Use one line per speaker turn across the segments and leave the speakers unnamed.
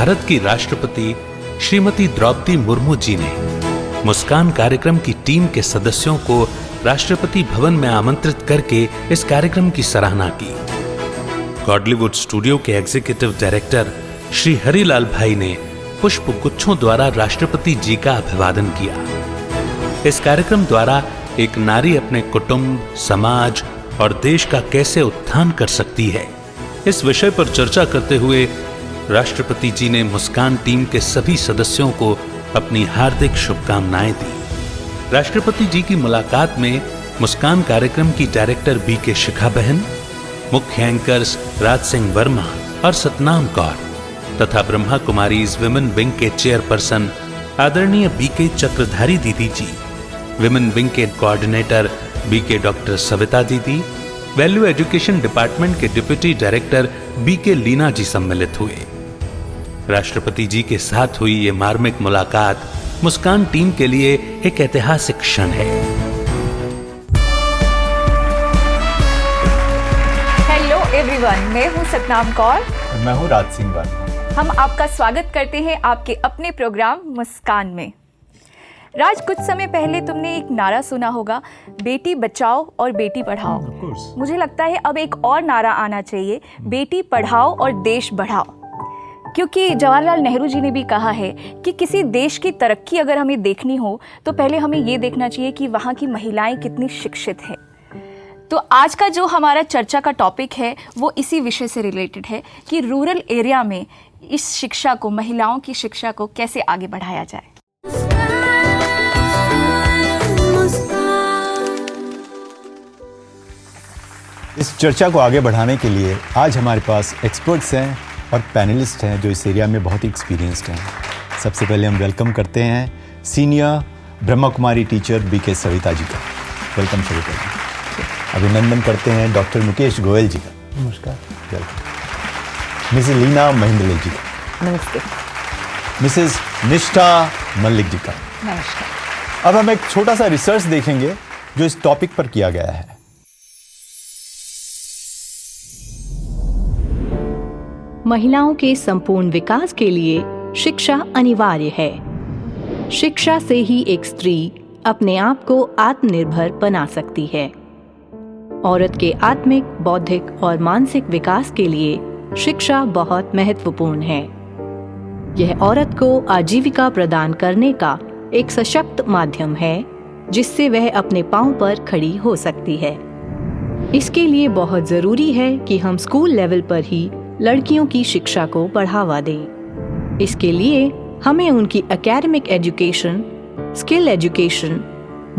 भारत की राष्ट्रपति श्रीमती द्रौपदी मुर्मू जी ने मुस्कान कार्यक्रम की टीम के सदस्यों को राष्ट्रपति भवन में आमंत्रित करके इस कार्यक्रम की सराहना की। गॉडलीवुड स्टूडियो के एग्जीक्यूटिव डायरेक्टर श्री हरिलाल भाई ने पुष्प गुच्छों द्वारा राष्ट्रपति जी का अभिवादन किया। इस कार्यक्रम द्वारा एक नारी अपने कुटुंब, समाज और देश का कैसे उत्थान कर सकती है, इस विषय पर चर्चा करते हुए राष्ट्रपति जी ने मुस्कान टीम के सभी सदस्यों को अपनी हार्दिक शुभकामनाएं दी। राष्ट्रपति जी की मुलाकात में मुस्कान कार्यक्रम की डायरेक्टर बीके शिखा बहन, मुख्य एंकर्स राज सिंह वर्मा और सतनाम कौर तथा ब्रह्मा कुमारीज विमेन विंग के चेयरपर्सन आदरणीय बीके चक्रधारी दीदी जी, विमेन विंग के कोऑर्डिनेटर बीके डॉक्टर सविता दीदी, वैल्यू एजुकेशन डिपार्टमेंट के डिप्टी डायरेक्टर बीके लीना जी सम्मिलित हुए। राष्ट्रपति जी के साथ हुई ये मार्मिक मुलाकात मुस्कान टीम के लिए एक ऐतिहासिक क्षण है।
हेलो एवरीवन, मैं हूं सतनाम कौर।
मैं हूं राज सिंह वर्मा।
हम आपका स्वागत करते हैं आपके अपने प्रोग्राम मुस्कान में। राज, कुछ समय पहले तुमने एक नारा सुना होगा, बेटी बचाओ और बेटी पढ़ाओ। मुझे लगता है अब एक और नारा आना चाहिए, बेटी पढ़ाओ और देश बढ़ाओ। क्योंकि जवाहरलाल नेहरू जी ने भी कहा है कि किसी देश की तरक्की अगर हमें देखनी हो तो पहले हमें ये देखना चाहिए कि वहाँ की महिलाएं कितनी शिक्षित हैं। तो आज का जो हमारा चर्चा का टॉपिक है वो इसी विषय से रिलेटेड है कि रूरल एरिया में इस शिक्षा को, महिलाओं की शिक्षा को कैसे आगे बढ़ाया जाए।
इस चर्चा को आगे बढ़ाने के लिए आज हमारे पास एक्सपर्ट्स हैं और पैनलिस्ट हैं जो इस एरिया में बहुत ही एक्सपीरियंस्ड हैं। सबसे पहले हम वेलकम करते हैं senior Brahma Kumari teacher BK Savita ji का। वेलकम सविता जी। अभिनंदन करते हैं डॉक्टर मुकेश गोयल जी का। नमस्कार। वेलकम। मिसेस लीना महेंद्र जी का।
नमस्ते।
मिसेस निष्ठा मल्लिक जी का।
नमस्कार।
अब हम एक छोटा सा रिसर्च देखेंगे जो इस टॉपिक पर किया गया है।
महिलाओं के संपूर्ण विकास के लिए शिक्षा अनिवार्य है। शिक्षा से ही एक स्त्री अपने आप को आत्मनिर्भर बना सकती है। औरत के आत्मिक, बौद्धिक और मानसिक विकास के लिए शिक्षा बहुत महत्वपूर्ण है। यह औरत को आजीविका प्रदान करने का एक सशक्त माध्यम है जिससे वह अपने पांव पर खड़ी हो सकती है। इसके लिए बहुत जरूरी है कि हम स्कूल लेवल पर ही लड़कियों की शिक्षा को बढ़ावा दें। इसके लिए हमें उनकी academic education, skill education,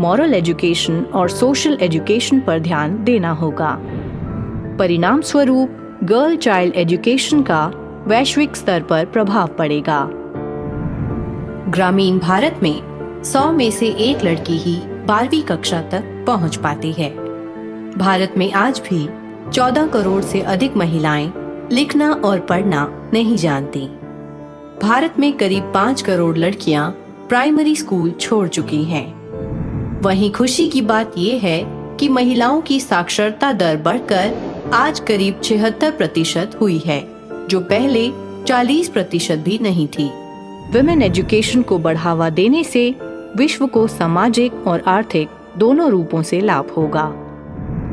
moral education और सोशल एजुकेशन पर ध्यान देना होगा। परिणाम स्वरूप गर्ल चाइल्ड एजुकेशन का वैश्विक स्तर पर प्रभाव पड़ेगा। ग्रामीण भारत में 100 में से एक लड़की ही 12वीं कक्षा तक पहुंच पाती है। भारत में आज भी 14 करोड़ से अधिक महिलाएं लिखना और पढ़ना नहीं जानती। भारत में करीब 5 करोड़ लड़कियां प्राइमरी स्कूल छोड़ चुकी हैं। वहीं खुशी की बात यह है कि महिलाओं की साक्षरता दर बढ़कर आज करीब 76% हुई है, जो पहले 40% भी नहीं थी। विमेन एजुकेशन को बढ़ावा देने से विश्व को सामाजिक और आर्थिक दोनों रूपों से लाभ होगा।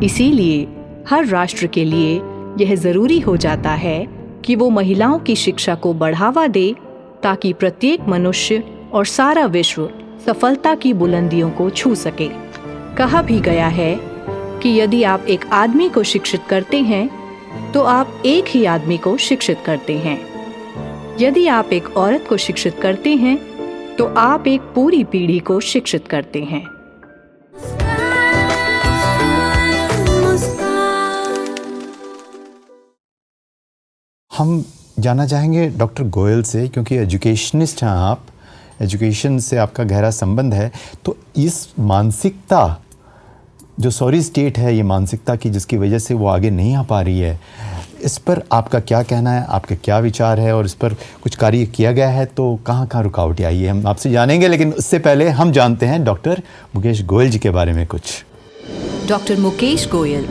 इसीलिए हर राष्ट्र के लिए यह जरूरी हो जाता है कि वो महिलाओं की शिक्षा को बढ़ावा दे ताकि प्रत्येक मनुष्य और सारा विश्व सफलता की बुलंदियों को छू सके। कहा भी गया है कि यदि आप एक आदमी को शिक्षित करते हैं तो आप एक ही आदमी को शिक्षित करते हैं। यदि आप एक औरत को शिक्षित करते हैं तो आप एक पूरी पीढ़ी को शिक्षित करते हैं।
हम जानना चाहेंगे डॉक्टर गोयल से, क्योंकि एजुकेशनिस्ट हैं आप, एजुकेशन से आपका गहरा संबंध है, तो इस मानसिकता जो सॉरी स्टेट है, ये मानसिकता की जिसकी वजह से वो आगे नहीं आ पा रही है, इस पर आपका क्या कहना है, आपके क्या विचार है और इस पर कुछ कार्य किया गया है तो कहाँ कहाँ रुकावटें आई है, हम आपसे जानेंगे। लेकिन उससे पहले हम जानते हैं डॉक्टर मुकेश गोयल जी के बारे में कुछ।
डॉक्टर मुकेश गोयल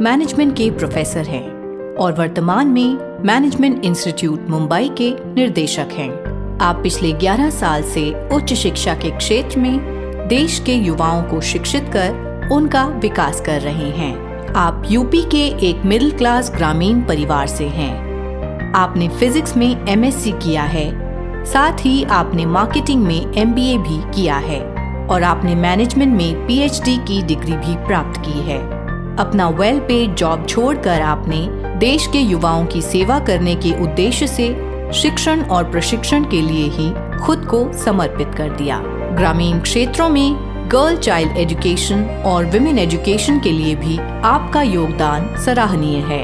मैनेजमेंट के प्रोफेसर हैं और वर्तमान में मैनेजमेंट इंस्टीट्यूट मुंबई के निर्देशक हैं। आप पिछले 11 साल से उच्च शिक्षा के क्षेत्र में देश के युवाओं को शिक्षित कर उनका विकास कर रहे हैं। आप यूपी के एक मिडिल क्लास ग्रामीण परिवार से हैं। आपने फिजिक्स में एमएससी किया है, साथ ही आपने मार्केटिंग में एमबीए भी किया है और आपने मैनेजमेंट में पीएचडी की डिग्री भी प्राप्त की है। अपना वेल पेड जॉब छोड़कर आपने देश के युवाओं की सेवा करने के उद्देश्य से शिक्षण और प्रशिक्षण के लिए ही खुद को समर्पित कर दिया। ग्रामीण क्षेत्रों में गर्ल चाइल्ड एजुकेशन और विमेन एजुकेशन के लिए भी आपका योगदान सराहनीय है।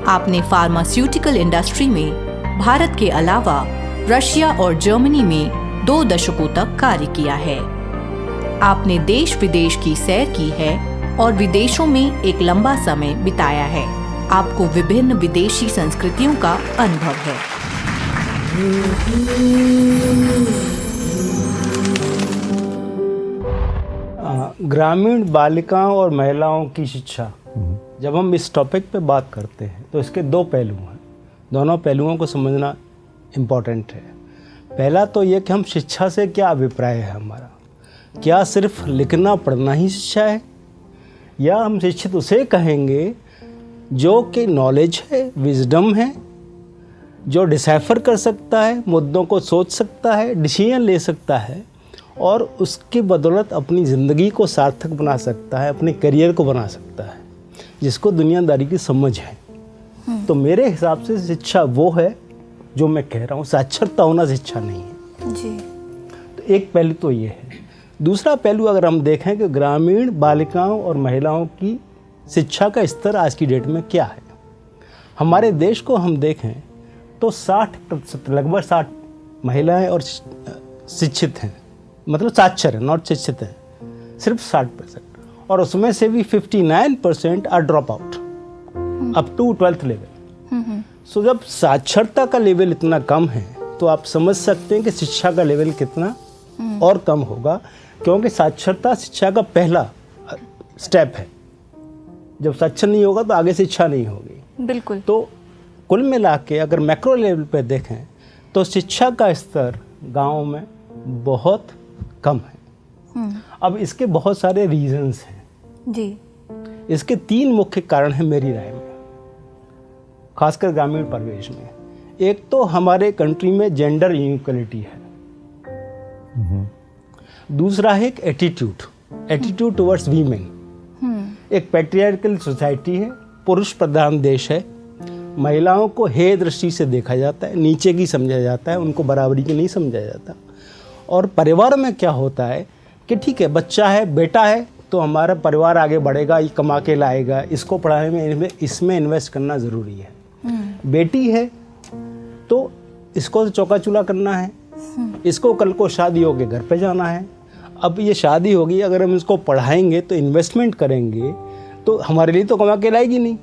आपने फार्मास्यूटिकल इंडस्ट्री में भारत के अलावा रशिया और जर्मनी में 2 दशकों तक कार्य किया है। आपने देश विदेश की सैर की है और विदेशों में एक लंबा समय बिताया है। आपको विभिन्न विदेशी संस्कृतियों का अनुभव है।
ग्रामीण बालिकाओं और महिलाओं की शिक्षा, जब हम इस टॉपिक पे बात करते हैं तो इसके 2 पहलू हैं। दोनों पहलुओं को समझना इम्पोर्टेंट है। पहला तो ये कि हम शिक्षा से क्या अभिप्राय है हमारा। क्या सिर्फ लिखना पढ़ना ही शिक्षा है, या हम शिक्षित उसे कहेंगे जो कि नॉलेज है, विजडम है, जो डिसाइफर कर सकता है, मुद्दों को सोच सकता है, डिसीजन ले सकता है और उसकी बदौलत अपनी ज़िंदगी को सार्थक बना सकता है, अपने करियर को बना सकता है, जिसको दुनियादारी की समझ है। तो मेरे हिसाब से शिक्षा वो है जो मैं कह रहा हूँ, साक्षरता होना शिक्षा नहीं है
जी।
तो एक पहलू तो ये है। दूसरा पहलू अगर हम देखें कि ग्रामीण बालिकाओं और महिलाओं की शिक्षा का स्तर आज की डेट में क्या है। हमारे देश को हम देखें तो 60%, लगभग 60 महिलाएं और शिक्षित हैं, मतलब साक्षर है, नॉट शिक्षित है, सिर्फ 60%। और उसमें से भी 59% are drop out up to 12th level. So जब साक्षरता का लेवल इतना कम है तो आप समझ सकते हैं कि शिक्षा का लेवल कितना और कम होगा, क्योंकि साक्षरता शिक्षा का पहला स्टेप है। जब साक्षर नहीं होगा तो आगे शिक्षा नहीं होगी।
बिल्कुल।
तो कुल मिला के अगर मैक्रो लेवल पे देखें तो शिक्षा का स्तर गाँव में बहुत कम है। अब इसके बहुत सारे रीजंस हैं
जी।
इसके 3 मुख्य कारण हैं मेरी राय में, खासकर ग्रामीण परिवेश में। एक तो हमारे कंट्री में जेंडर इनइक्वालिटी है। दूसरा है एक एटीट्यूड टुवर्ड्स वीमेन। एक पैट्रियार्कल सोसाइटी है, पुरुष प्रधान देश है, महिलाओं को हेय दृष्टि से देखा जाता है, नीचे की समझा जाता है, उनको बराबरी की नहीं समझा जाता। और परिवार में क्या होता है कि ठीक है, बच्चा है, बेटा है, तो हमारा परिवार आगे बढ़ेगा, ये कमा के लाएगा, इसको पढ़ाने में इसमें इन्वेस्ट करना ज़रूरी है। बेटी है तो इसको चौका चूल्हा करना है, इसको कल को शादी होके घर पे जाना है। अब ये शादी होगी, अगर हम इसको पढ़ाएंगे तो इन्वेस्टमेंट करेंगे तो हमारे लिए तो कमा के लाएगी नहीं,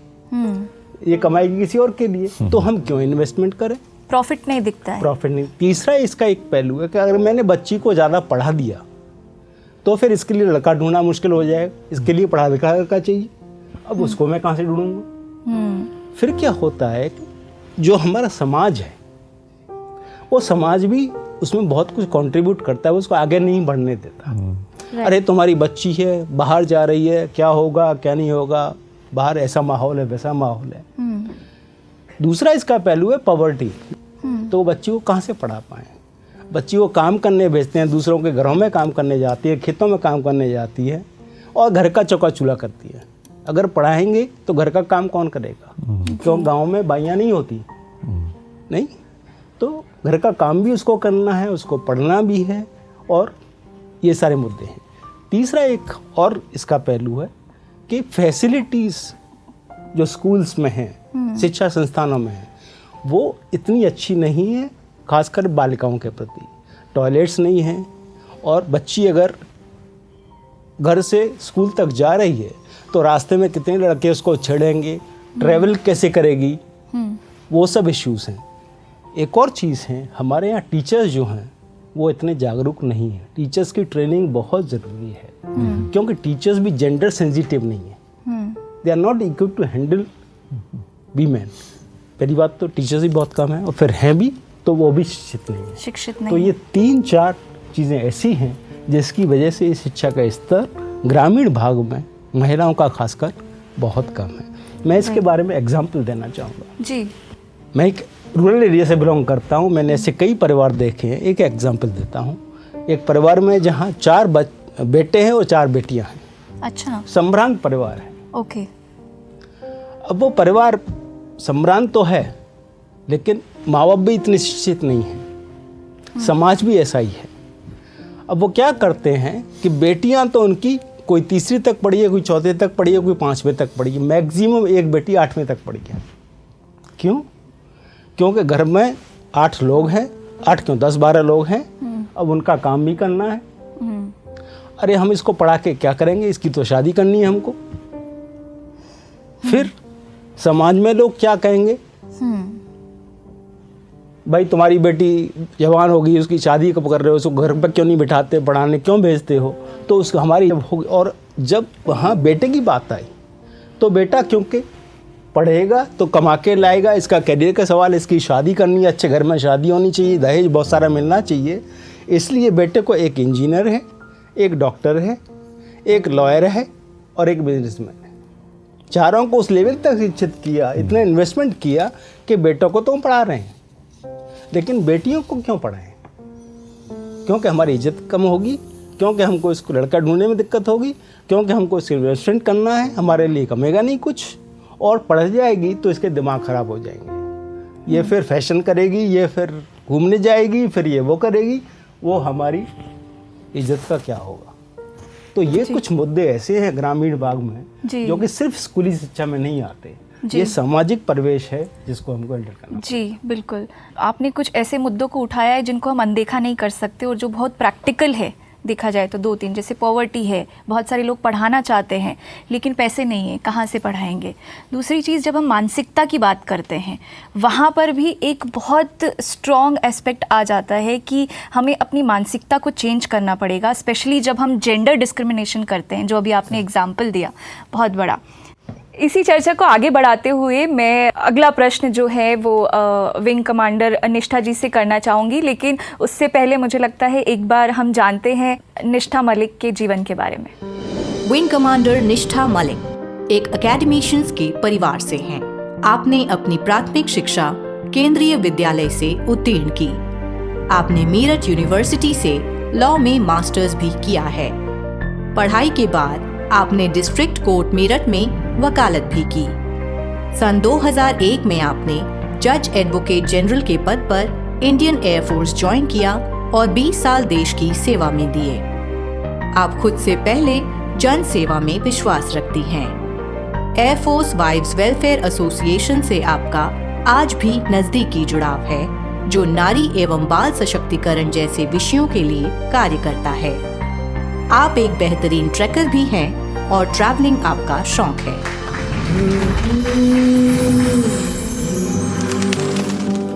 ये कमाएगी किसी और के लिए, तो हम क्यों इन्वेस्टमेंट करें?
प्रॉफिट नहीं दिखता है।
प्रॉफिट नहीं। तीसरा इसका एक पहलू है कि अगर मैंने बच्ची को ज़्यादा पढ़ा दिया तो फिर इसके लिए लड़का ढूंढना मुश्किल हो जाएगा, इसके लिए पढ़ा लिखा लड़का चाहिए, अब उसको मैं कहाँ से ढूंढूंगा? फिर क्या होता है कि जो हमारा समाज है वो समाज भी उसमें बहुत कुछ कंट्रीब्यूट करता है, उसको आगे नहीं बढ़ने देता। अरे तुम्हारी बच्ची है, बाहर जा रही है, क्या होगा क्या नहीं होगा, बाहर ऐसा माहौल है, वैसा माहौल है। दूसरा इसका पहलू है पॉवर्टी। तो बच्ची को कहाँ से पढ़ा पाएँ? बच्ची को काम करने भेजते हैं, दूसरों के घरों में काम करने जाती है, खेतों में काम करने जाती है और घर का चौका चूल्हा करती है। अगर पढ़ाएंगे तो घर का काम कौन करेगा? क्यों गांव में बाइयाँ नहीं होती, नहीं, तो घर का काम भी उसको करना है, उसको पढ़ना भी है, और ये सारे मुद्दे हैं। तीसरा एक और इसका पहलू है कि फैसिलिटीज़ जो स्कूल्स में हैं, शिक्षा संस्थानों में हैं, वो इतनी अच्छी नहीं है, खासकर बालिकाओं के प्रति। टॉयलेट्स नहीं हैं, और बच्ची अगर घर से स्कूल तक जा रही है तो रास्ते में कितने लड़के उसको छेड़ेंगे, ट्रैवल कैसे करेगी, वो सब इश्यूज़ हैं। एक और चीज़ है, हमारे यहाँ टीचर्स जो हैं वो इतने जागरूक नहीं हैं। टीचर्स की ट्रेनिंग बहुत ज़रूरी है, क्योंकि टीचर्स भी जेंडर सेंसिटिव नहीं है। They are not equipped to handle women. पहली बात तो टीचर्स भी बहुत कम हैं, और फिर हैं भी तो वो भी शिक्षित नहीं है।
शिक्षित नहीं
तो ये 3-4 चीज़ें ऐसी हैं जिसकी वजह से शिक्षा का स्तर ग्रामीण भाग में महिलाओं का खासकर बहुत कम है। मैं इसके बारे में एग्जाम्पल देना चाहूँगा
जी।
मैं एक रूरल एरिया से बिलोंग करता हूँ, मैंने ऐसे कई परिवार देखे हैं। एक एग्जाम्पल देता हूँ। एक परिवार में जहाँ 4 बेटे हैं और 4 बेटियाँ हैं।
अच्छा।
संभ्रांत परिवार है।
ओके।
अब वो परिवार संभ्रांत तो है, लेकिन माँ बाप भी इतने शिक्षित नहीं हैं, समाज भी ऐसा ही है। अब वो क्या करते हैं कि बेटियां तो उनकी कोई 3री तक पढ़ी है, कोई 4थे तक पढ़ी है, कोई 5वें तक पढ़ी है, मैक्सिमम एक बेटी 8वें तक पढ़ी है। क्यों? क्योंकि घर में 8 लोग हैं, 8 क्यों 10-12 लोग हैं, अब उनका काम भी करना है। अरे हम इसको पढ़ा के क्या करेंगे, इसकी तो शादी करनी है हमको। फिर समाज में लोग क्या कहेंगे, भाई तुम्हारी बेटी जवान होगी, उसकी शादी कब कर रहे हो, उसको घर पर क्यों नहीं बिठाते, पढ़ाने क्यों भेजते हो। तो उसको हमारी होगी। और जब वहाँ बेटे की बात आई तो बेटा क्योंकि पढ़ेगा तो कमा के लाएगा, इसका करियर का सवाल, इसकी शादी करनी है, अच्छे घर में शादी होनी चाहिए, दहेज बहुत सारा मिलना चाहिए, इसलिए बेटे को एक इंजीनियर है, एक डॉक्टर है, एक लॉयर है और एक बिजनेसमैन है, चारों को उस लेवल तक शिक्षित किया, इतना इन्वेस्टमेंट किया कि बेटों को तो हम पढ़ा रहे हैं, लेकिन बेटियों को क्यों पढ़ाएं? क्योंकि हमारी इज्जत कम होगी, क्योंकि हमको इसको लड़का ढूंढने में दिक्कत होगी, क्योंकि हमको इसको इन्वेस्टमेंट करना है, हमारे लिए कमेगा नहीं कुछ, और पढ़ जाएगी तो इसके दिमाग ख़राब हो जाएंगे। ये फिर फैशन करेगी, ये फिर घूमने जाएगी, फिर ये वो करेगी, वो हमारी इज्जत का क्या होगा। तो ये कुछ मुद्दे ऐसे हैं ग्रामीण भाग में जो कि सिर्फ स्कूली शिक्षा में नहीं आते, ये सामाजिक परिवेश है जिसको हमको हैंडल करना।
जी बिल्कुल, आपने कुछ ऐसे मुद्दों को उठाया है जिनको हम अनदेखा नहीं कर सकते और जो बहुत प्रैक्टिकल है। देखा जाए तो 2-3 जैसे पॉवर्टी है, बहुत सारे लोग पढ़ाना चाहते हैं लेकिन पैसे नहीं है, कहाँ से पढ़ाएंगे। दूसरी चीज़, जब हम मानसिकता की बात करते हैं वहाँ पर भी एक बहुत स्ट्रॉन्ग एस्पेक्ट आ जाता है कि हमें अपनी मानसिकता को चेंज करना पड़ेगा, स्पेशली जब हम जेंडर डिस्क्रिमिनेशन करते हैं, जो अभी आपने एग्जाम्पल दिया बहुत बड़ा। इसी चर्चा को आगे बढ़ाते हुए मैं अगला प्रश्न जो है वो विंग कमांडर निष्ठा जी से करना चाहूँगी, लेकिन उससे पहले मुझे लगता है एक बार हम जानते हैं निष्ठा मलिक के जीवन के बारे में।
विंग कमांडर निष्ठा मलिक एक एकेडमिशियंस के परिवार से हैं। आपने अपनी प्राथमिक शिक्षा केंद्रीय विद्यालय से उत्तीर्ण की। आपने मेरठ यूनिवर्सिटी से लॉ में मास्टर्स भी किया है। पढ़ाई के बाद आपने डिस्ट्रिक्ट कोर्ट मेरठ में वकालत भी की। सन 2001 में आपने जज एडवोकेट जनरल के पद पर इंडियन एयरफोर्स ज्वाइन किया और 20 साल देश की सेवा में दिए। आप खुद से पहले जन सेवा में विश्वास रखती हैं। एयरफोर्स वाइव्स वेलफेयर एसोसिएशन से आपका आज भी नजदीकी जुड़ाव है, जो नारी एवं बाल सशक्तिकरण जैसे विषयों के लिए कार्य करता है। आप एक बेहतरीन ट्रैकर भी हैं और ट्रैवलिंग आपका शौक है।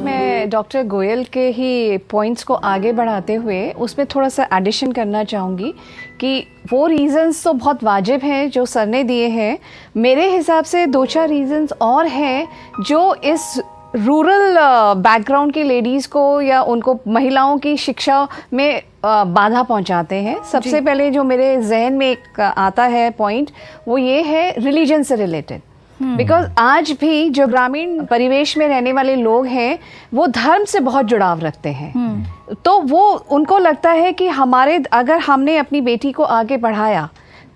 मैं डॉक्टर गोयल के ही पॉइंट्स को आगे बढ़ाते हुए उसमें थोड़ा सा एडिशन करना चाहूँगी कि वो रीज़न्स तो बहुत वाजिब हैं जो सर ने दिए हैं। मेरे हिसाब से 2-4 रीज़न्स और हैं जो इस रूरल बैकग्राउंड की लेडीज़ को या उनको महिलाओं की शिक्षा में बाधा पहुंचाते हैं। सबसे पहले जो मेरे जहन में एक आता है पॉइंट, वो ये है रिलीजन से रिलेटेड। बिकॉज आज भी जो ग्रामीण परिवेश में रहने वाले लोग हैं वो धर्म से बहुत जुड़ाव रखते हैं। तो वो उनको लगता है कि अगर हमने अपनी बेटी को आगे बढ़ाया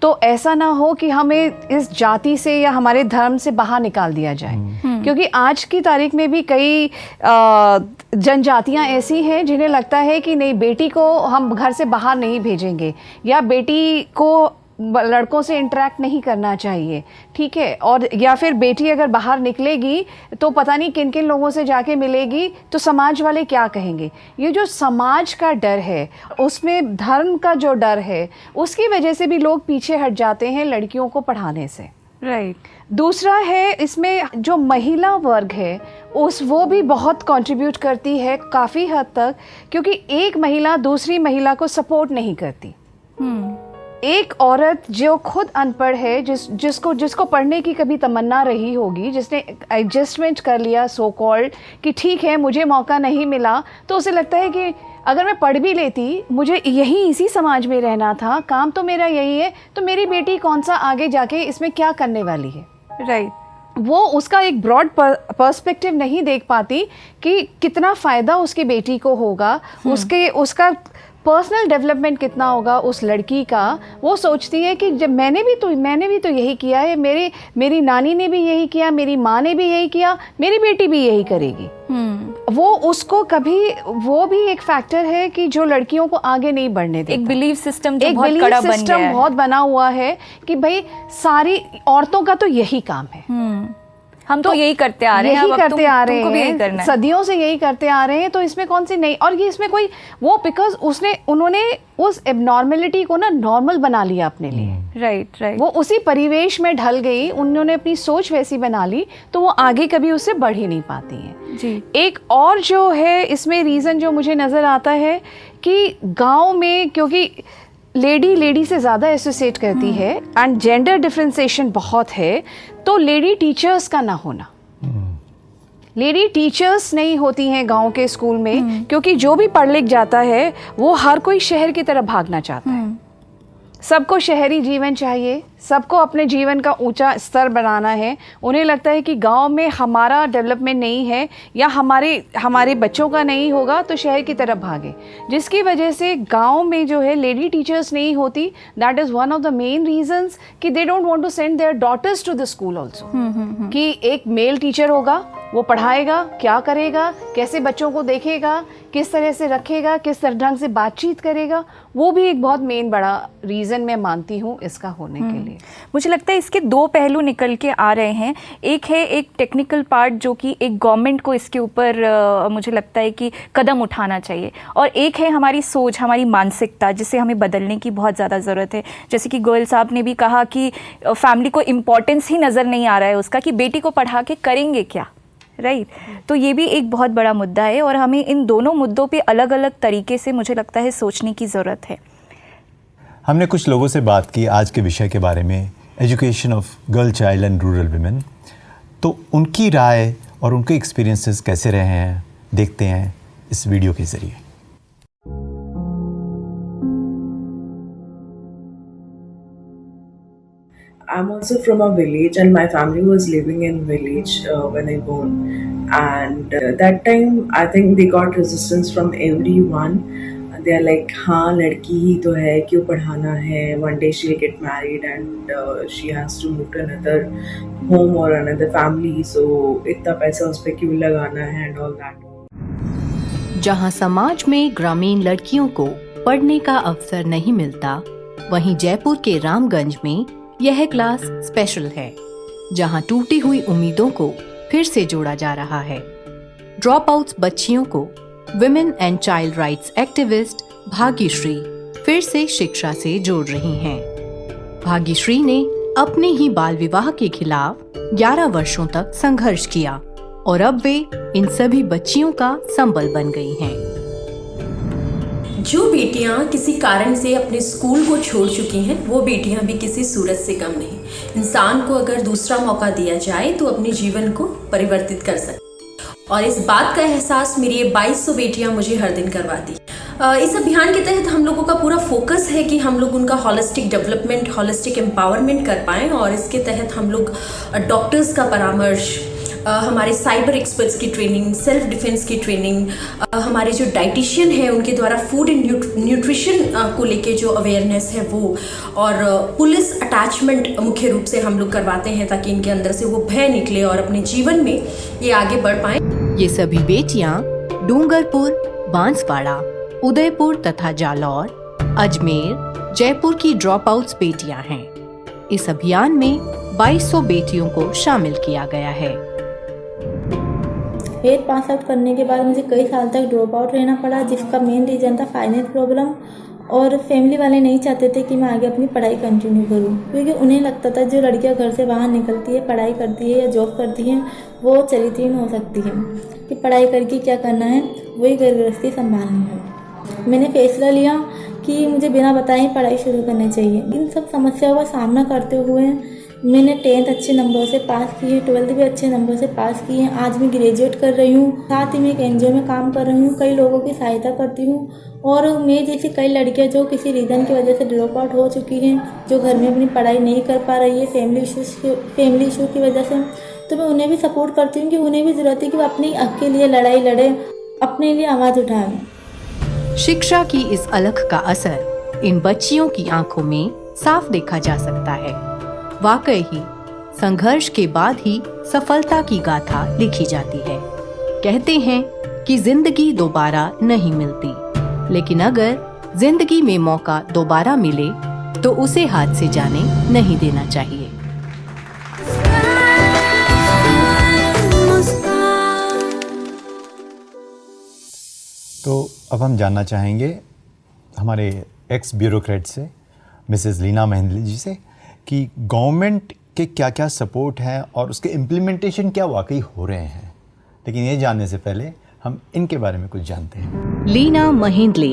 तो ऐसा ना हो कि हमें इस जाति से या हमारे धर्म से बाहर निकाल दिया जाए। क्योंकि आज की तारीख में भी कई जनजातियां ऐसी हैं जिन्हें लगता है कि नहीं, बेटी को हम घर से बाहर नहीं भेजेंगे या बेटी को लड़कों से इंटरेक्ट नहीं करना चाहिए, ठीक है। और या फिर बेटी अगर बाहर निकलेगी तो पता नहीं किन किन लोगों से जाके मिलेगी, तो समाज वाले क्या कहेंगे। ये जो समाज का डर है, उसमें धर्म का जो डर है, उसकी वजह से भी लोग पीछे हट जाते हैं लड़कियों को पढ़ाने से।
राइट।
दूसरा है इसमें जो महिला वर्ग है वो भी बहुत कंट्रीब्यूट करती है काफ़ी हद तक, क्योंकि एक महिला दूसरी महिला को सपोर्ट नहीं करती। एक औरत जो खुद अनपढ़ है, जिसको पढ़ने की कभी तमन्ना रही होगी, जिसने एडजस्टमेंट कर लिया सो कॉल्ड कि ठीक है मुझे मौका नहीं मिला, तो उसे लगता है कि अगर मैं पढ़ भी लेती, मुझे इसी समाज में रहना था, काम तो मेरा यही है, तो मेरी बेटी कौन सा आगे जाके इसमें क्या करने वाली है।
राइट।
वो उसका एक ब्रॉड पर्सपेक्टिव नहीं देख पाती कि कितना फ़ायदा उसकी बेटी को होगा, उसका पर्सनल डेवलपमेंट कितना होगा उस लड़की का। वो सोचती है कि जब मैंने भी तो यही किया है, मेरी नानी ने भी यही किया, मेरी माँ ने भी यही किया, मेरी बेटी भी यही करेगी। वो उसको कभी, वो भी एक फैक्टर है कि जो लड़कियों को आगे नहीं बढ़ने देता।
एक बिलीफ सिस्टम जो बहुत कड़ा बन गया है,
बहुत बना हुआ है कि भाई सारी औरतों का तो यही काम है,
हम तो यही करते आ रहे हैं, तुमको भी यही करना है,
सदियों से यही करते आ रहे हैं, तो इसमें कौन सी नई। और ये इसमें कोई वो बिकॉज उन्होंने उस एबनॉर्मलिटी को ना नॉर्मल बना लिया अपने लिए।
राइट।
वो उसी परिवेश में ढल गई, उन्होंने अपनी सोच वैसी बना ली, तो वो आगे कभी उससे बढ़ ही नहीं पाती हैं
जी।
एक और जो है इसमें रीज़न जो मुझे नज़र आता है कि गाँव में, क्योंकि लेडी से ज़्यादा एसोसिएट करती है एंड जेंडर डिफरेंशिएशन बहुत है, तो लेडी टीचर्स का ना होना, लेडी टीचर्स नहीं होती हैं गांव के स्कूल में, क्योंकि जो भी पढ़ लिख जाता है वो हर कोई शहर की तरफ भागना चाहता है। सबको शहरी जीवन चाहिए, सबको अपने जीवन का ऊंचा स्तर बनाना है। उन्हें लगता है कि गांव में हमारा डेवलपमेंट नहीं है या हमारे बच्चों का नहीं होगा, तो शहर की तरफ भागे, जिसकी वजह से गांव में जो है लेडी टीचर्स नहीं होती। That is one of the main reasons कि they don't want to send their daughters to the school also, कि एक मेल टीचर होगा, वो पढ़ाएगा, क्या करेगा, कैसे बच्चों को देखेगा, किस तरह से रखेगा, किस तरह ढंग से बातचीत करेगा, वो भी एक बहुत मेन बड़ा रीज़न मैं मानती हूँ इसका होने के लिए।
मुझे लगता है इसके दो पहलू निकल के आ रहे हैं। एक है एक टेक्निकल पार्ट जो कि एक गवर्नमेंट को इसके ऊपर मुझे लगता है कि कदम उठाना चाहिए, और एक है हमारी सोच, हमारी मानसिकता, जिसे हमें बदलने की बहुत ज़्यादा ज़रूरत है। जैसे कि गोयल साहब ने भी कहा कि फैमिली को इम्पोर्टेंस ही नज़र नहीं आ रहा है उसका, कि बेटी को पढ़ा के करेंगे क्या। राइट। तो ये भी एक बहुत बड़ा मुद्दा है, और हमें इन दोनों मुद्दों पे अलग अलग तरीके से मुझे लगता है सोचने की ज़रूरत है।
हमने कुछ लोगों से बात की आज के विषय के बारे में, education of girl child and rural women. तो उनकी राय और उनके एक्सपीरियंसेस कैसे रहे हैं देखते हैं इस वीडियो के ज़रिए।
I'm also from a village, and my family was living in village when I born. And that time, I think they got resistance from everyone. They are like, हाँ लड़की ही तो है, क्यों पढ़ाना है? One day she'll get married and she has to move to another home or another family. So इतना पैसा उस पे क्यों लगाना है and all that.
जहाँ समाज में ग्रामीण लड़कियों को पढ़ने का अवसर नहीं मिलता, वहीं जयपुर के रामगंज में यह क्लास स्पेशल है, जहां टूटी हुई उम्मीदों को फिर से जोड़ा जा रहा है। ड्रॉप आउट्स बच्चियों को women and child rights activist Bhagyashree फिर से शिक्षा से जोड़ रही हैं। भाग्यश्री ने अपने ही बाल विवाह के खिलाफ 11 वर्षों तक संघर्ष किया, और अब वे इन सभी बच्चियों का संबल बन गई हैं।
जो बेटियां किसी कारण से अपने स्कूल को छोड़ चुकी हैं, वो बेटियां भी किसी सूरत से कम नहीं। इंसान को अगर दूसरा मौका दिया जाए तो अपने जीवन को परिवर्तित कर सकते, और इस बात का एहसास मेरी ये 2200 बेटियां मुझे हर दिन करवाती। इस अभियान के तहत हम लोगों का पूरा फोकस है कि हम लोग उनका हॉलिस्टिक डेवलपमेंट, हॉलिस्टिक एम्पावरमेंट कर पाएँ, और इसके तहत हम लोग डॉक्टर्स का परामर्श, हमारे साइबर एक्सपर्ट्स की ट्रेनिंग, सेल्फ डिफेंस की ट्रेनिंग, हमारे जो डाइटिशियन है उनके द्वारा फूड एंड न्यूट्रिशन को लेके जो अवेयरनेस है वो, और पुलिस अटैचमेंट मुख्य रूप से हम लोग करवाते हैं, ताकि इनके अंदर से वो भय निकले और अपने जीवन में ये आगे बढ़ पाएं।
ये सभी बेटियां डूंगरपुर, बांसवाड़ा, उदयपुर तथा जालौर, अजमेर, जयपुर की ड्रॉप आउट्स बेटियां हैं। इस अभियान में 2200 बेटियों को शामिल किया गया है।
फिर पास आउट करने के बाद मुझे कई साल तक ड्रॉप आउट रहना पड़ा, जिसका मेन रीज़न था फाइनेंस प्रॉब्लम, और फैमिली वाले नहीं चाहते थे कि मैं आगे अपनी पढ़ाई कंटिन्यू करूं, क्योंकि उन्हें लगता था जो लड़कियां घर से बाहर निकलती है, पढ़ाई करती है या जॉब करती हैं, वो चरित्रहीन हो सकती है, कि पढ़ाई करके क्या करना है, वही घर गृहस्थी संभालनी है। मैंने फैसला लिया कि मुझे बिना बताए ही पढ़ाई शुरू करनी चाहिए। इन सब समस्याओं का सामना करते हुए मैंने 10th अच्छे नंबर से पास की है, 12th भी अच्छे नंबर से पास की है। आज मैं ग्रेजुएट कर रही हूँ, साथ ही मैं एक NGO में काम कर रही हूँ, कई लोगों की सहायता करती हूँ। और मैं जैसी कई लड़कियाँ जो किसी रीज़न की वजह से ड्रॉप आउट हो चुकी हैं, जो घर में अपनी पढ़ाई नहीं कर पा रही है फैमिली इशू की वजह से, तो मैं उन्हें भी सपोर्ट करती हूँ कि उन्हें भी ज़रूरत है कि वो अपने हक के लिए लड़ाई लड़े, अपने लिए आवाज़ उठाएं।
शिक्षा की इस अलख का असर इन बच्चियों की आंखों में साफ देखा जा सकता है। वाकई ही संघर्ष के बाद ही सफलता की गाथा लिखी जाती है। कहते हैं कि जिंदगी दोबारा नहीं मिलती, लेकिन अगर जिंदगी में मौका दोबारा मिले तो उसे हाथ से जाने नहीं देना चाहिए।
तो अब हम जानना चाहेंगे हमारे एक्स ब्यूरोक्रेट से, मिसेस लीना महेंद्र जी से, कि गवर्नमेंट के क्या क्या सपोर्ट हैं और उसके इम्प्लीमेंटेशन क्या वाकई हो रहे हैं। लेकिन ये जानने से पहले हम इनके बारे में कुछ जानते हैं।
लीना महेंद्ले,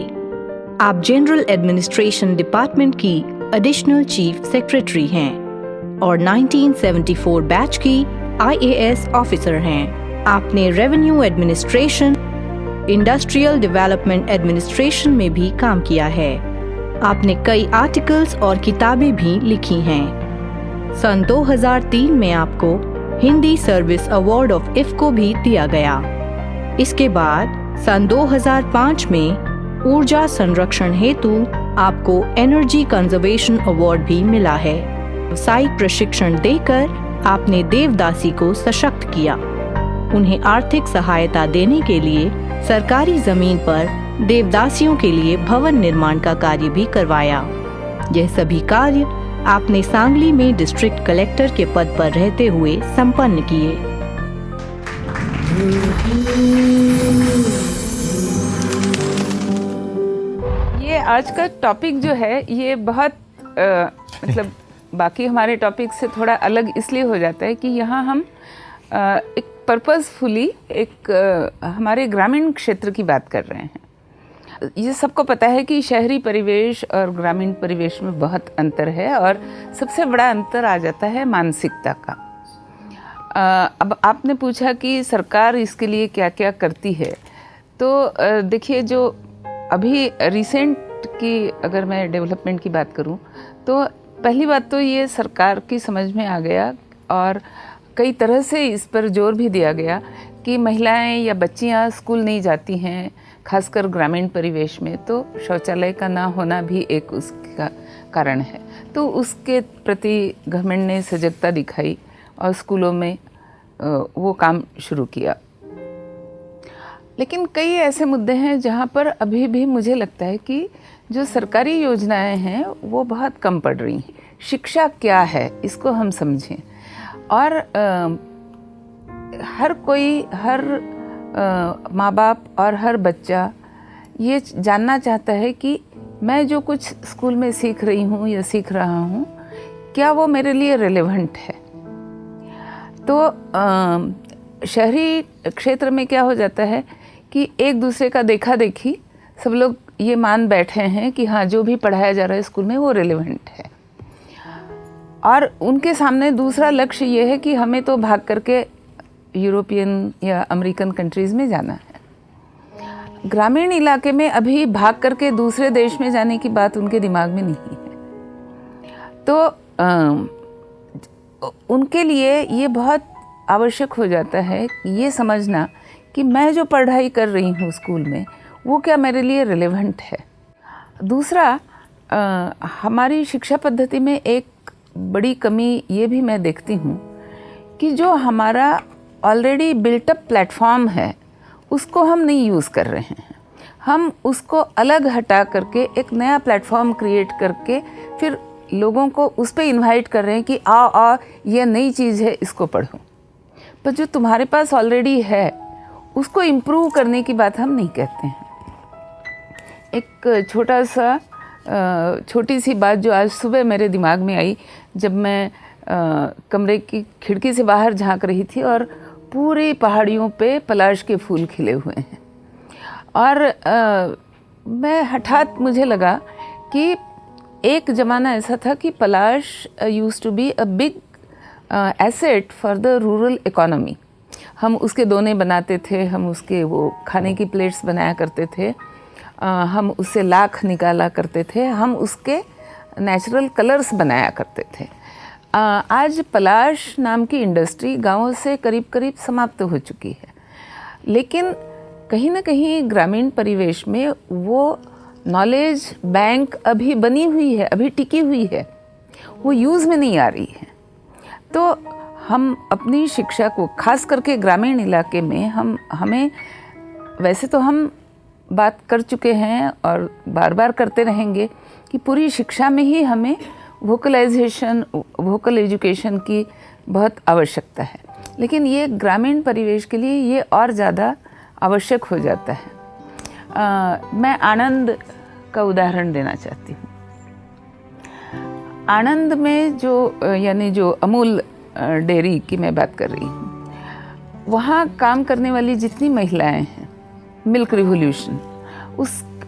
आप जनरल एडमिनिस्ट्रेशन डिपार्टमेंट की एडिशनल चीफ सेक्रेटरी हैं और 1974 बैच की IAS ऑफिसर हैं। आपने revenue administration, industrial development administration में भी काम किया है। आपने कई आर्टिकल्स और किताबें भी लिखी हैं। सन 2003 में आपको Hindi service award of IFFCO भी दिया गया। इसके बाद सन 2005 में ऊर्जा संरक्षण हेतु आपको एनर्जी कंजर्वेशन अवार्ड भी मिला है। व्यावसायिक प्रशिक्षण देकर आपने देवदासी को सशक्त किया। उन्हें आर्थिक सहायता देने के लिए सरकारी जमीन पर देवदासियों के लिए भवन निर्माण का कार्य भी करवाया। यह सभी कार्य आपने सांगली में डिस्ट्रिक्ट कलेक्टर के पद पर रहते हुए संपन्न किए।
ये आज का टॉपिक जो है ये बहुत मतलब बाकी हमारे टॉपिक से थोड़ा अलग इसलिए हो जाता है कि यहाँ हम एक पर्पसफुली हमारे ग्रामीण क्षेत्र की बात कर रहे हैं। ये सबको पता है कि शहरी परिवेश और ग्रामीण परिवेश में बहुत अंतर है और सबसे बड़ा अंतर आ जाता है मानसिकता का। अब आपने पूछा कि सरकार इसके लिए क्या क्या करती है, तो देखिए जो अभी रिसेंट की अगर मैं डेवलपमेंट की बात करूं तो पहली बात तो ये सरकार की समझ में आ गया और कई तरह से इस पर जोर भी दिया गया कि महिलाएं या बच्चियां स्कूल नहीं जाती हैं, खासकर ग्रामीण परिवेश में, तो शौचालय का ना होना भी एक उसका कारण है। तो उसके प्रति गवर्नमेंट ने सजगता दिखाई और स्कूलों में वो काम शुरू किया। लेकिन कई ऐसे मुद्दे हैं जहाँ पर अभी भी मुझे लगता है कि जो सरकारी योजनाएं हैं वो बहुत कम पड़ रही हैं। शिक्षा क्या है इसको हम समझें और हर कोई, हर माँ बाप और हर बच्चा ये जानना चाहता है कि मैं जो कुछ स्कूल में सीख रही हूँ या सीख रहा हूँ क्या वो मेरे लिए रिलेवेंट है। तो शहरी क्षेत्र में क्या हो जाता है कि एक दूसरे का देखा देखी सब लोग ये मान बैठे हैं कि हाँ जो भी पढ़ाया जा रहा है स्कूल में वो रिलेवेंट है और उनके सामने दूसरा लक्ष्य ये है कि हमें तो भाग करके यूरोपियन या अमेरिकन कंट्रीज़ में जाना है। ग्रामीण इलाके में अभी भाग करके दूसरे देश में जाने की बात उनके दिमाग में नहीं है। तो उनके लिए ये बहुत आवश्यक हो जाता है ये समझना कि मैं जो पढ़ाई कर रही हूँ स्कूल में वो क्या मेरे लिए रिलेवेंट है। दूसरा हमारी शिक्षा पद्धति में एक बड़ी कमी ये भी मैं देखती हूँ कि जो हमारा ऑलरेडी बिल्टअप प्लेटफॉर्म है उसको हम नहीं यूज़ कर रहे हैं। हम उसको अलग हटा करके एक नया प्लेटफॉर्म क्रिएट करके फिर लोगों को उस पर इन्वाइट कर रहे हैं कि आओ ये नई चीज़ है इसको पढ़ो। पर जो तुम्हारे पास ऑलरेडी है उसको इम्प्रूव करने की बात हम नहीं कहते हैं। एक छोटी सी बात जो आज सुबह मेरे दिमाग में आई जब मैं कमरे की खिड़की से बाहर झांक रही थी और पूरी पहाड़ियों पे पलाश के फूल खिले हुए हैं और मैं हठात मुझे लगा कि एक ज़माना ऐसा था कि palash used to be a big asset for the rural economy. हम उसके दोने बनाते थे, हम उसके वो खाने की प्लेट्स बनाया करते थे, हम उससे लाख निकाला करते थे, हम उसके नेचुरल कलर्स बनाया करते थे। आज पलाश नाम की इंडस्ट्री गाँवों से करीब करीब समाप्त हो चुकी है, लेकिन कहीं ना कहीं ग्रामीण परिवेश में वो नॉलेज बैंक अभी बनी हुई है, अभी टिकी हुई है, वो यूज़ में नहीं आ रही है। तो हम अपनी शिक्षा को खास करके ग्रामीण इलाके में हमें वैसे तो हम बात कर चुके हैं और बार बार करते रहेंगे कि पूरी शिक्षा में ही हमें वोकलाइजेशन, वोकल एजुकेशन की बहुत आवश्यकता है, लेकिन ये ग्रामीण परिवेश के लिए ये और ज़्यादा आवश्यक हो जाता है। मैं आणंद का उदाहरण देना चाहती हूँ। आणंद में यानी जो अमूल डेयरी की मैं बात कर रही हूँ, वहाँ काम करने वाली जितनी महिलाएं हैं, मिल्क रिवोल्यूशन,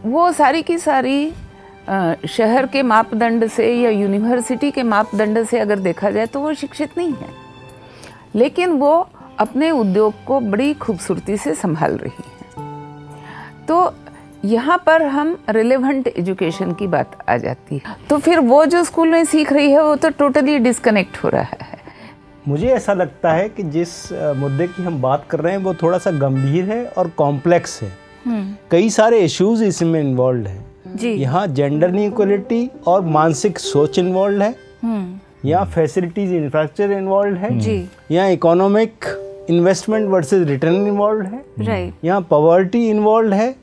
वो सारी की सारी शहर के मापदंड से या यूनिवर्सिटी के मापदंड से अगर देखा जाए तो वो शिक्षित नहीं है, लेकिन वो अपने उद्योग को बड़ी खूबसूरती से संभाल रही हैं। तो यहाँ पर हम रिलेवेंट एजुकेशन की बात आ जाती है। तो फिर वो जो स्कूल में सीख रही है वो तो टोटली डिस्कनेक्ट हो रहा है।
मुझे ऐसा लगता है कि जिस मुद्दे की हम बात कर रहे हैं वो थोड़ा सा गंभीर है और कॉम्प्लेक्स है। कई सारे इश्यूज इसमें इन्वॉल्व है
जी।
यहाँ जेंडर इनइक्वालिटी और मानसिक सोच इन्वॉल्व है, यहाँ फैसिलिटीज इंफ्रास्ट्रक्चर इन्वॉल्व है जी, यहाँ economic investment versus return involve है, राइट, यहाँ पॉवर्टी इन्वॉल्व है,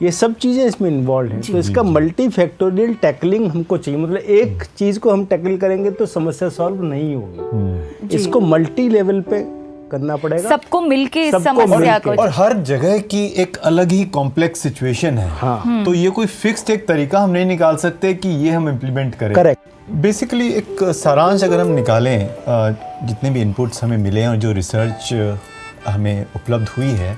ये सब चीज़ें इसमें इन्वॉल्व हैं। तो इसका मल्टी फैक्टोरियल टैकलिंग हमको चाहिए। मतलब एक चीज़ को हम टैकल करेंगे तो समस्या सॉल्व नहीं होगी, इसको मल्टी लेवल पे करना पड़ेगा,
सबको मिलके इस समस्या को।
और हर जगह की एक अलग ही कॉम्प्लेक्स सिचुएशन है। हाँ। तो ये कोई फिक्स्ड एक तरीका हम नहीं निकाल सकते कि ये हम इम्प्लीमेंट करें।
करेक्ट।
बेसिकली एक सारांश अगर हम निकालें, जितने भी इनपुट्स हमें मिले हैं और जो रिसर्च हमें उपलब्ध हुई है,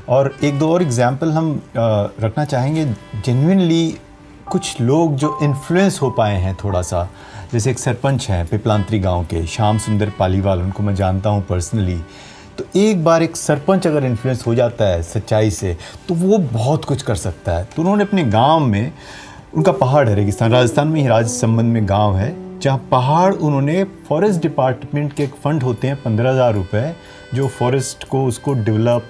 और एक दो और एग्जाम्पल हम रखना चाहेंगे। जेन्युइनली कुछ लोग जो इन्फ्लुएंस हो पाए हैं थोड़ा सा, जैसे एक सरपंच हैं पिपलांतरी गांव के, श्याम सुंदर पालीवाल, उनको मैं जानता हूं पर्सनली। तो एक बार एक सरपंच अगर इन्फ्लुएंस हो जाता है सच्चाई से तो वो बहुत कुछ कर सकता है। तो उन्होंने अपने गांव में, उनका पहाड़ है, रेगिस्तान, राजस्थान में ही राजसमंद में गांव है, जहाँ पहाड़ उन्होंने फॉरेस्ट डिपार्टमेंट के एक फंड होते हैं 15,000 रुपये, जो फॉरेस्ट को उसको डेवलप,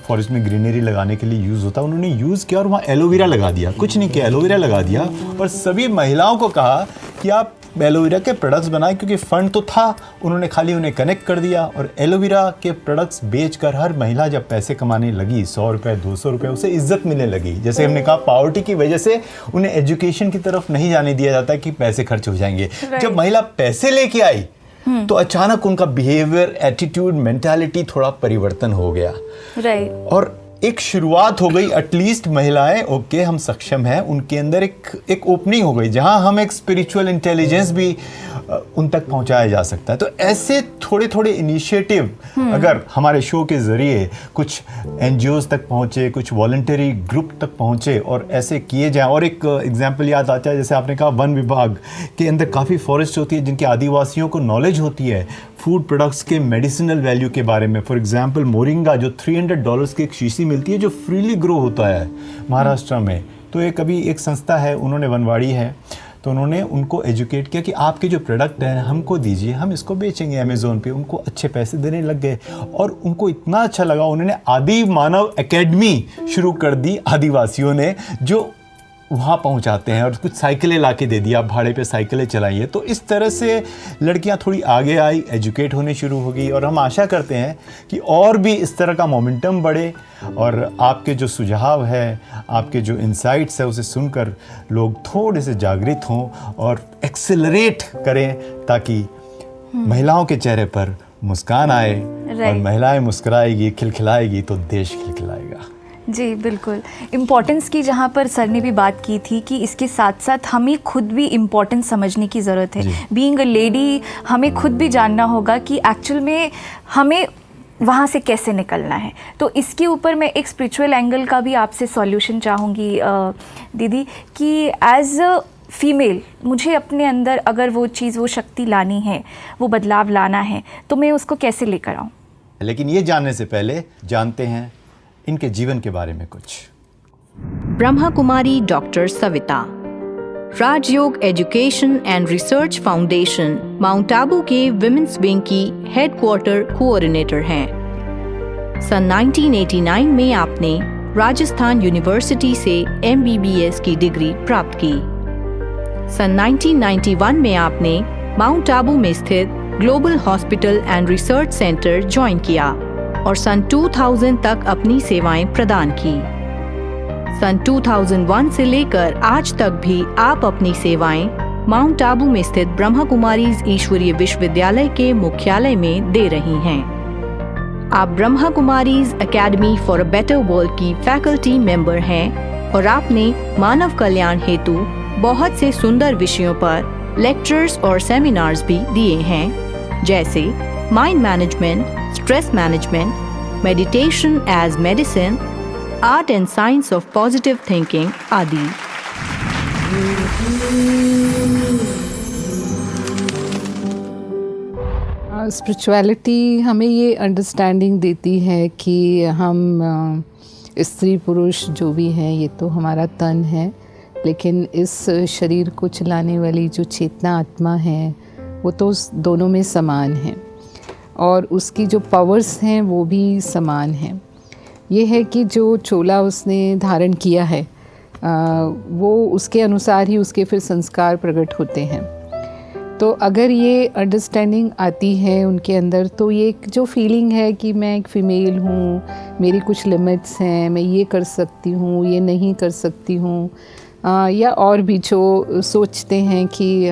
फॉरेस्ट में ग्रीनरी लगाने के लिए यूज़ होता है, उन्होंने यूज़ किया और वहाँ एलोवेरा लगा दिया। कुछ नहीं किया, एलोवेरा लगा दिया और सभी महिलाओं को कहा कि आप एलोवेरा के प्रोडक्ट्स बनाए, क्योंकि फ़ंड तो था। उन्होंने खाली उन्हें कनेक्ट कर दिया और एलोवेरा के प्रोडक्ट्स बेचकर हर महिला जब पैसे कमाने लगी, 100 रुपये 200 रुपये, उसे इज्जत मिलने लगी। जैसे हमने कहा, पॉवर्टी की वजह से उन्हें एजुकेशन की तरफ नहीं जाने दिया जाता कि पैसे खर्च हो जाएंगे। जब महिला पैसे लेके आई तो अचानक उनका बिहेवियर, एटीट्यूड, मेंटालिटी थोड़ा परिवर्तन हो गया, और एक शुरुआत हो गई। एटलीस्ट महिलाएं ओके, हम सक्षम हैं, उनके अंदर एक ओपनिंग हो गई जहां हम एक स्पिरिचुअल इंटेलिजेंस भी उन तक पहुंचाया जा सकता है। तो ऐसे थोड़े थोड़े इनिशिएटिव अगर हमारे शो के ज़रिए कुछ NGOs तक पहुंचे, कुछ वॉलंटरी ग्रुप तक पहुंचे और ऐसे किए जाएं। और एक एग्जांपल याद आता है, जैसे आपने कहा वन विभाग के अंदर काफ़ी फॉरेस्ट होती है जिनके आदिवासियों को नॉलेज होती है फूड प्रोडक्ट्स के मेडिसिनल वैल्यू के बारे में। फॉर एग्जांपल मोरिंगा, जो $300 की एक शीशी मिलती है, जो फ्रीली ग्रो होता है महाराष्ट्र में। तो एक अभी एक संस्था है, उन्होंने वनवाड़ी है, तो उन्होंने उनको एजुकेट किया कि आपके जो प्रोडक्ट हैं हमको दीजिए, हम इसको बेचेंगे अमेज़ोन पे। उनको अच्छे पैसे देने लग गए और उनको इतना अच्छा लगा, उन्होंने आदि मानव एकेडमी शुरू कर दी आदिवासियों ने, जो वहाँ पहुँचाते हैं, और कुछ साइकिलें ला के दे दिया, भाड़े पे साइकिलें चलाइए। तो इस तरह से लड़कियाँ थोड़ी आगे आई, एजुकेट होने शुरू हो गई, और हम आशा करते हैं कि और भी इस तरह का मोमेंटम बढ़े। और आपके जो सुझाव है, आपके जो इंसाइट्स है, उसे सुनकर लोग थोड़े से जागृत हों और एक्सेलरेट करें, ताकि महिलाओं के चेहरे पर मुस्कान आए, और महिलाएं मुस्कुराएगी, खिलखिलाएगी तो देश खिलखिलाएगा।
जी बिल्कुल। इम्पोर्टेंस की जहाँ पर सर ने भी बात की थी कि इसके साथ साथ हमें खुद भी इम्पोर्टेंस समझने की ज़रूरत है। बीइंग अ लेडी हमें खुद भी जानना होगा कि एक्चुअल में हमें वहाँ से कैसे निकलना है। तो इसके ऊपर मैं एक स्पिरिचुअल एंगल का भी आपसे सॉल्यूशन चाहूँगी दीदी, कि एज अ फीमेल, मुझे अपने अंदर अगर वो चीज़, वो शक्ति लानी है, वो बदलाव लाना है, तो मैं उसको कैसे लेकर आऊँ?
लेकिन ये जानने से पहले जानते हैं इनके जीवन के बारे में कुछ।
Brahma Kumari doctor Savita Rajyoga education and research foundation Mount Abu के विमेंस विंग की हेडक्वार्टर कोऑर्डिनेटर हैं। सन 1989 में आपने राजस्थान यूनिवर्सिटी से MBBS की डिग्री प्राप्त की। सन 1991 में आपने माउंट आबू में स्थित global hospital and research centre join किया और सन 2000 तक अपनी सेवाएं प्रदान की। सन 2001 से लेकर आज तक भी आप अपनी सेवाएं माउंट आबू में स्थित ब्रह्मा कुमारीज ईश्वरीय विश्वविद्यालय के मुख्यालय में दे रही हैं। आप Brahma Kumaris academy for a better world की फैकल्टी मेंबर हैं और आपने मानव कल्याण हेतु बहुत से सुंदर विषयों पर लेक्चर्स और सेमिनार्स भी दिए हैं, जैसे mind management, stress management, meditation as medicine, art and science of positive thinking आदि।
स्पिरिचुअलिटी हमें ये अंडरस्टैंडिंग देती है कि हम स्त्री पुरुष जो भी हैं, ये तो हमारा तन है, लेकिन इस शरीर को चलाने वाली जो चेतना आत्मा है वो तो दोनों में समान है और उसकी जो पावर्स हैं वो भी समान हैं। ये है कि जो चोला उसने धारण किया है वो उसके अनुसार ही उसके फिर संस्कार प्रकट होते हैं। तो अगर ये अंडरस्टैंडिंग आती है उनके अंदर, तो ये एक जो फीलिंग है कि मैं एक फ़ीमेल हूँ, मेरी कुछ लिमिट्स हैं, मैं ये कर सकती हूँ, ये नहीं कर सकती हूँ, या और भी जो सोचते हैं कि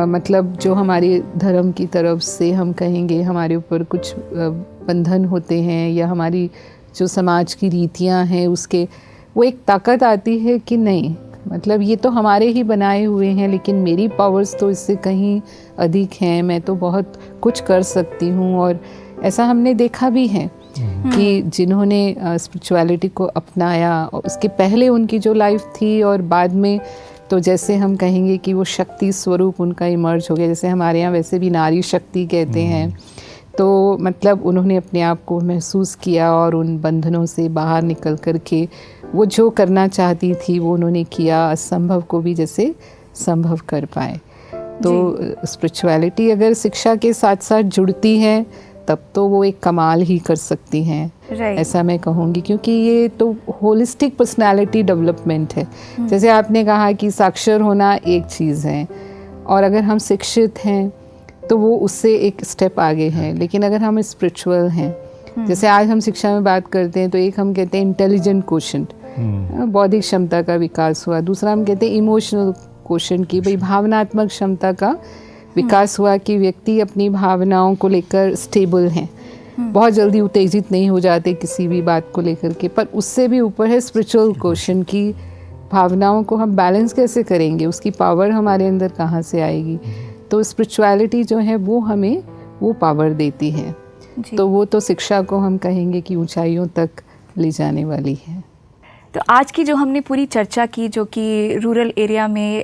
मतलब जो हमारे धर्म की तरफ से हम कहेंगे हमारे ऊपर कुछ बंधन होते हैं या हमारी जो समाज की रीतियाँ हैं उसके, वो एक ताकत आती है कि नहीं, मतलब ये तो हमारे ही बनाए हुए हैं लेकिन मेरी पावर्स तो इससे कहीं अधिक हैं, मैं तो बहुत कुछ कर सकती हूँ। और ऐसा हमने देखा भी है कि जिन्होंने स्पिरिचुअलिटी को अपनाया, उसके पहले उनकी जो लाइफ थी और बाद में तो जैसे हम कहेंगे कि वो शक्ति स्वरूप उनका इमर्ज हो गया, जैसे हमारे यहाँ वैसे भी नारी शक्ति कहते हैं, तो मतलब उन्होंने अपने आप को महसूस किया और उन बंधनों से बाहर निकल कर के वो जो करना चाहती थी वो उन्होंने किया, असंभव को भी जैसे संभव कर पाए। तो स्पिरिचुअलिटी अगर शिक्षा के साथ साथ जुड़ती है तब तो वो एक कमाल ही कर सकती हैं, ऐसा मैं कहूँगी, क्योंकि ये तो होलिस्टिक पर्सनालिटी डेवलपमेंट है। जैसे आपने कहा कि साक्षर होना एक चीज़ है और अगर हम शिक्षित हैं तो वो उससे एक स्टेप आगे है, लेकिन अगर हम स्पिरिचुअल हैं, जैसे आज हम शिक्षा में बात करते हैं तो एक हम कहते हैं इंटेलिजेंट कोशेंट, बौद्धिक क्षमता का विकास हुआ, दूसरा हम कहते हैं इमोशनल कोशेंट की भाई भावनात्मक क्षमता का विकास हुआ कि व्यक्ति अपनी भावनाओं को लेकर स्टेबल हैं, बहुत जल्दी उत्तेजित नहीं हो जाते किसी भी बात को लेकर के। पर उससे भी ऊपर है स्पिरिचुअल कोशेंट की भावनाओं को हम बैलेंस कैसे करेंगे, उसकी पावर हमारे अंदर कहाँ से आएगी। तो स्पिरिचुअलिटी जो है वो हमें वो पावर देती है, तो वो तो शिक्षा को हम कहेंगे कि ऊंचाइयों तक ले जाने वाली है।
तो आज की जो हमने पूरी चर्चा की जो कि रूरल एरिया में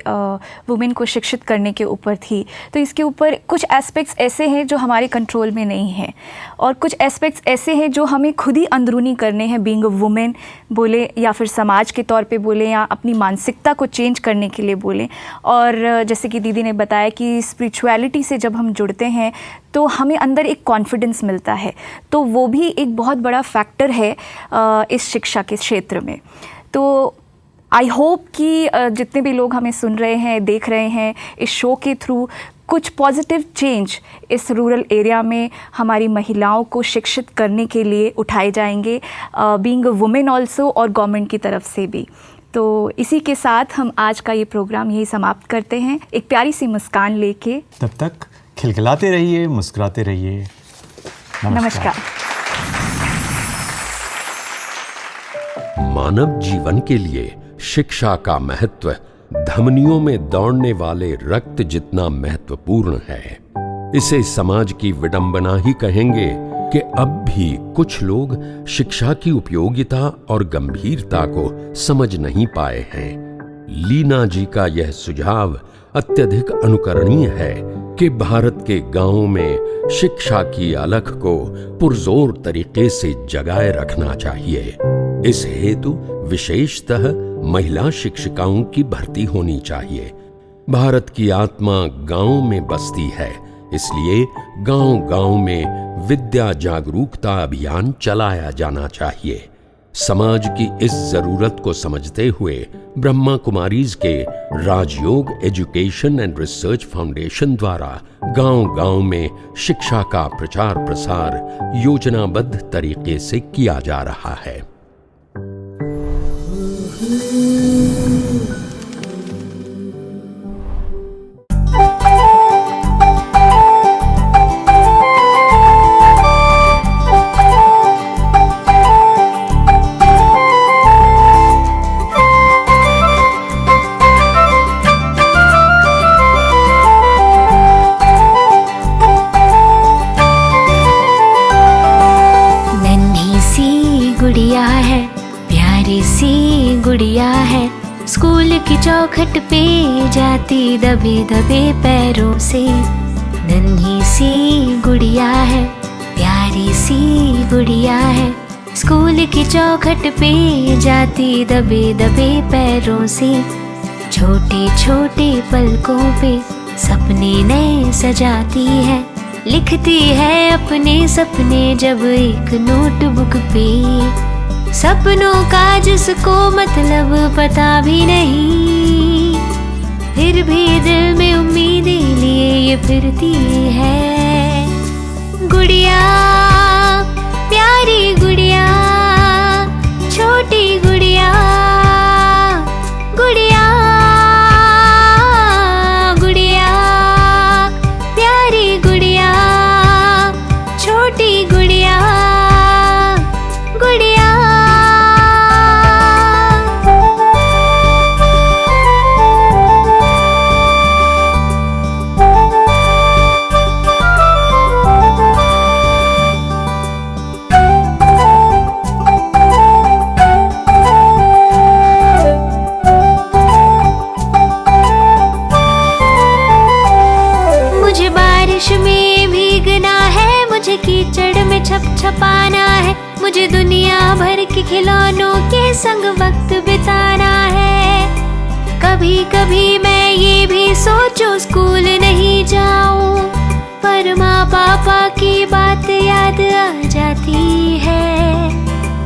वुमेन को शिक्षित करने के ऊपर थी, तो इसके ऊपर कुछ एस्पेक्ट्स ऐसे हैं जो हमारे कंट्रोल में नहीं हैं और कुछ एस्पेक्ट्स ऐसे हैं जो हमें खुद ही अंदरूनी करने हैं, बीइंग अ वुमेन बोले या फिर समाज के तौर पे बोले या अपनी मानसिकता को चेंज करने के लिए बोले। और जैसे कि दीदी ने बताया कि स्पिरिचुअलिटी से जब हम जुड़ते हैं तो हमें अंदर एक कॉन्फिडेंस मिलता है, तो वो भी एक बहुत बड़ा फैक्टर है इस शिक्षा के क्षेत्र में। तो आई होप कि जितने भी लोग हमें सुन रहे हैं, देख रहे हैं, इस शो के थ्रू कुछ पॉजिटिव चेंज इस रूरल एरिया में हमारी महिलाओं को शिक्षित करने के लिए उठाए जाएंगे, बीइंग अ वुमेन ऑल्सो और गवर्नमेंट की तरफ से भी। तो इसी के साथ हम आज का ये प्रोग्राम यही समाप्त करते हैं, एक प्यारी सी मुस्कान लेके।
तब तक खिलखिलाते रहिए, मुस्कुराते रहिए।
नमस्कार।
मानव जीवन के लिए शिक्षा का महत्व धमनियों में दौड़ने वाले रक्त जितना महत्वपूर्ण है। इसे समाज की विडंबना ही कहेंगे कि अब भी कुछ लोग शिक्षा की उपयोगिता और गंभीरता को समझ नहीं पाए हैं। लीना जी का यह सुझाव अत्यधिक अनुकरणीय है कि भारत के गांवों में शिक्षा की अलख को पुरजोर तरीके से जगाए रखना चाहिए। इस हेतु विशेषतः महिला शिक्षिकाओं की भर्ती होनी चाहिए। भारत की आत्मा गांव में बसती है, इसलिए गांव-गांव में विद्या जागरूकता अभियान चलाया जाना चाहिए। समाज की इस जरूरत को समझते हुए ब्रह्मा कुमारीज के राजयोग एजुकेशन एंड रिसर्च फाउंडेशन द्वारा गांव-गांव में शिक्षा का प्रचार प्रसार योजनाबद्ध तरीके से किया जा रहा है।
चौखट पे जाती दबे दबे पैरों से, नन्ही सी गुड़िया है, प्यारी सी गुड़िया है। स्कूल की चौखट पे जाती दबे दबे पैरों से, छोटे छोटे पलकों पे सपने नए सजाती है, लिखती है अपने सपने जब एक नोटबुक पे। सपनों का जिसको मतलब पता भी नहीं, फिर भी दिल में उम्मीदें लिए ये फिरती है। गुड़िया प्यारी गुड़िया, छोटी गुड़िया, गुड़िया गुड़िया प्यारी गुड़िया, छोटी गुड़िया, गुड़िया। कीचड़ में छपाना है, मुझे दुनिया भर के खिलौनों के संग वक्त बिताना है। कभी कभी मैं ये भी सोचूं स्कूल नहीं जाऊं, पर माँ पापा की बात याद आ जाती है।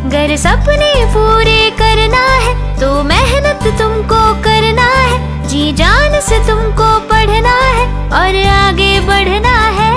अगर सपने पूरे करना है तो मेहनत तुमको करना है, जी जान से तुमको पढ़ना है और आगे बढ़ना है।